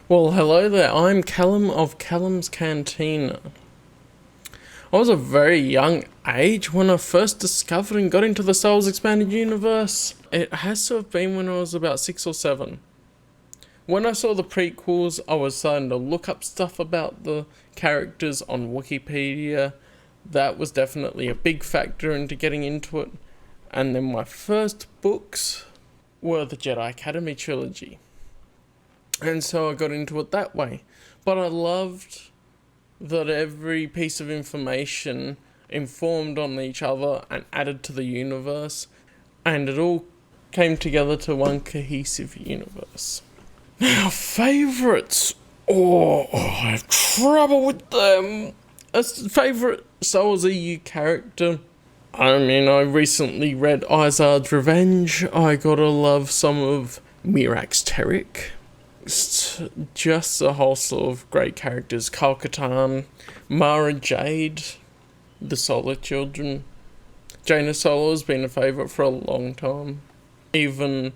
Well, hello there. I'm Callum of Callum's Cantina. I was a very young age when I first discovered and got into the Star Wars Expanded Universe. It has to have been when I was about 6 or 7. When I saw the prequels, I was starting to look up stuff about the characters on Wikipedia. That was definitely a big factor into getting into it. And then my first books were the Jedi Academy trilogy. And so I got into it that way. But I loved that every piece of information informed on each other and added to the universe. And it all came together to one cohesive universe. Now, favourites. I have trouble with them. A favourite Star Wars EU character. I mean, I recently read Izard's Revenge. I gotta love some of Mirax Terrik. Just a whole sort of great characters. Kyle Katarn, Mara Jade, the Solo Children. Jaina Solo has been a favourite for a long time. Even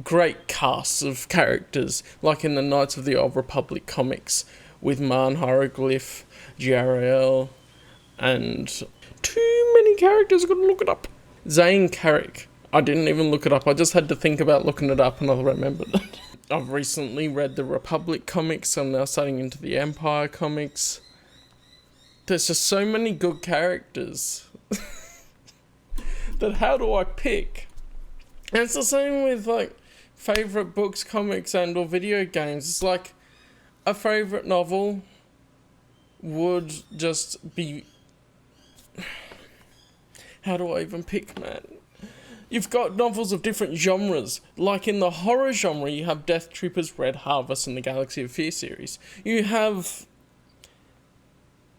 great casts of characters, like in the Knights of the Old Republic comics, with Marn Hieroglyph, Jariel, and too many characters, gotta look it up. Zane Carrick. I didn't even look it up, I just had to think about looking it up and I remembered it. I've recently read the Republic comics, I'm now starting into the Empire comics. There's just so many good characters that how do I pick? And it's the same with like favourite books, comics and or video games. It's like a favourite novel would just be... How do I even pick, man? You've got novels of different genres. Like in the horror genre, you have Death Troopers, Red Harvest, and the Galaxy of Fear series. You have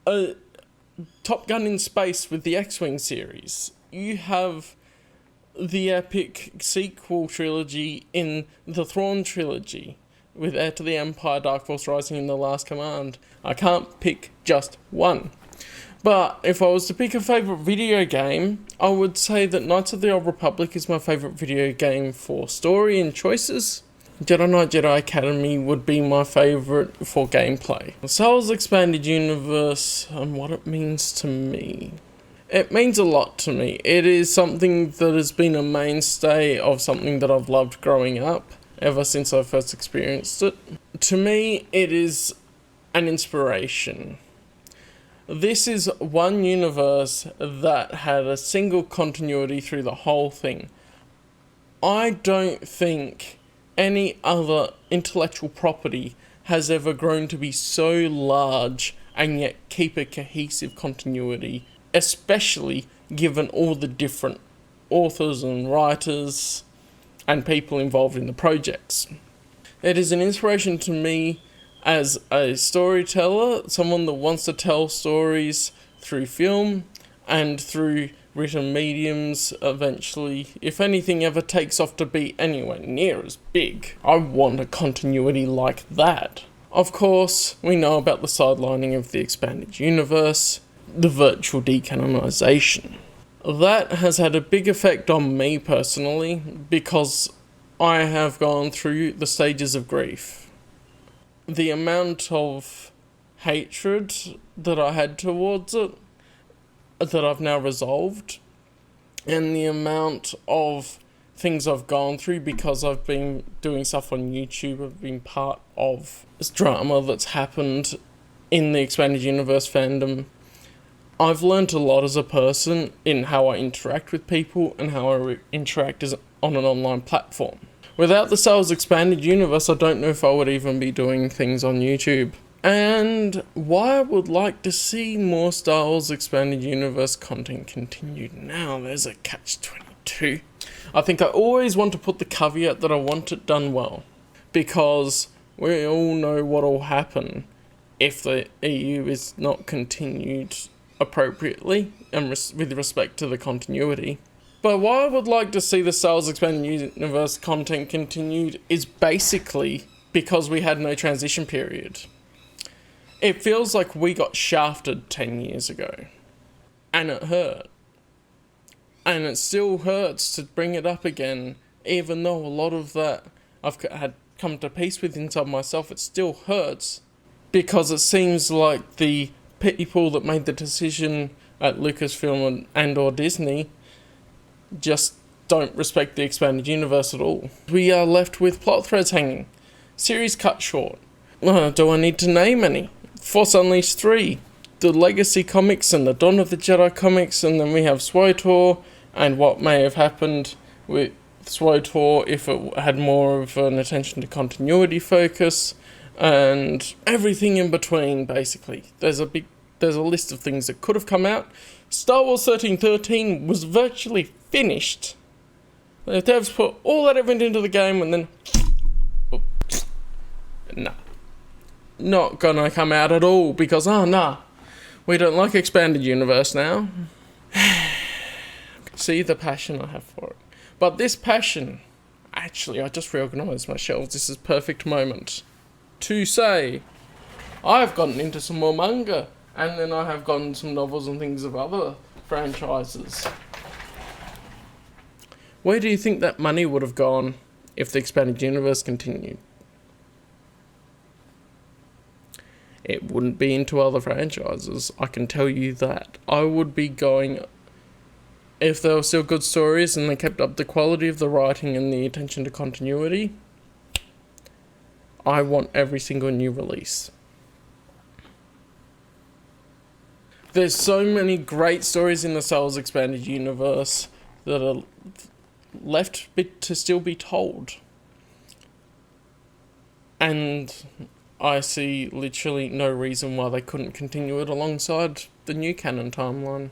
a Top Gun in Space with the X-Wing series. You have the epic sequel trilogy in the Thrawn trilogy with Heir to the Empire, Dark Force Rising, and The Last Command. I can't pick just one. But if I was to pick a favourite video game, I would say that Knights of the Old Republic is my favourite video game for story and choices. Jedi Knight Jedi Academy would be my favourite for gameplay. Star Wars Expanded Universe and what it means to me. It means a lot to me. It is something that has been a mainstay of something that I've loved growing up, ever since I first experienced it. To me, it is an inspiration. This is one universe that had a single continuity through the whole thing. I don't think any other intellectual property has ever grown to be so large and yet keep a cohesive continuity, especially given all the different authors and writers and people involved in the projects. It is an inspiration to me as a storyteller, someone that wants to tell stories through film and through written mediums eventually. If anything ever takes off to be anywhere near as big, I want a continuity like that. Of course, we know about the sidelining of the expanded universe, the virtual decanonization. That has had a big effect on me personally because I have gone through the stages of grief. The amount of hatred that I had towards it, that I've now resolved, and the amount of things I've gone through because I've been doing stuff on YouTube, I've been part of this drama that's happened in the Expanded Universe fandom. I've learnt a lot as a person in how I interact with people and how I interact on an online platform. Without the Star Wars Expanded Universe, I don't know if I would even be doing things on YouTube. And why I would like to see more Star Wars Expanded Universe content continued. Now, there's a catch-22. I think I always want to put the caveat that I want it done well. Because we all know what will happen if the EU is not continued appropriately and with respect to the continuity. But why I would like to see the Star Wars Expanded Universe content continued is basically because we had no transition period. It feels like we got shafted 10 years ago. And it hurt. And it still hurts to bring it up again, even though a lot of that I've had come to peace with inside myself, it still hurts. Because it seems like the people that made the decision at Lucasfilm and or Disney just don't respect the expanded universe at all. We are left with plot threads hanging. Series cut short. Do I need to name any? Force Unleashed 3, the Legacy comics and the Dawn of the Jedi comics, and then we have SWTOR and what may have happened with SWTOR if it had more of an attention to continuity focus, and everything in between, basically. There's a list of things that could have come out. Star Wars 1313 was virtually finished. The devs put all that effort into the game and then... nah. Not gonna come out at all because, we don't like expanded universe now. See the passion I have for it. But this passion... Actually, I just reorganised my shelves. This is perfect moment to say I've gotten into some more manga, and then I have gotten some novels and things of other franchises. Where do you think that money would have gone if the expanded universe continued? It wouldn't be into other franchises, I can tell you that. I would be going, if there were still good stories and they kept up the quality of the writing and the attention to continuity, I want every single new release. There's so many great stories in the Star Wars expanded universe that are left to still be told. And I see literally no reason why they couldn't continue it alongside the new canon timeline.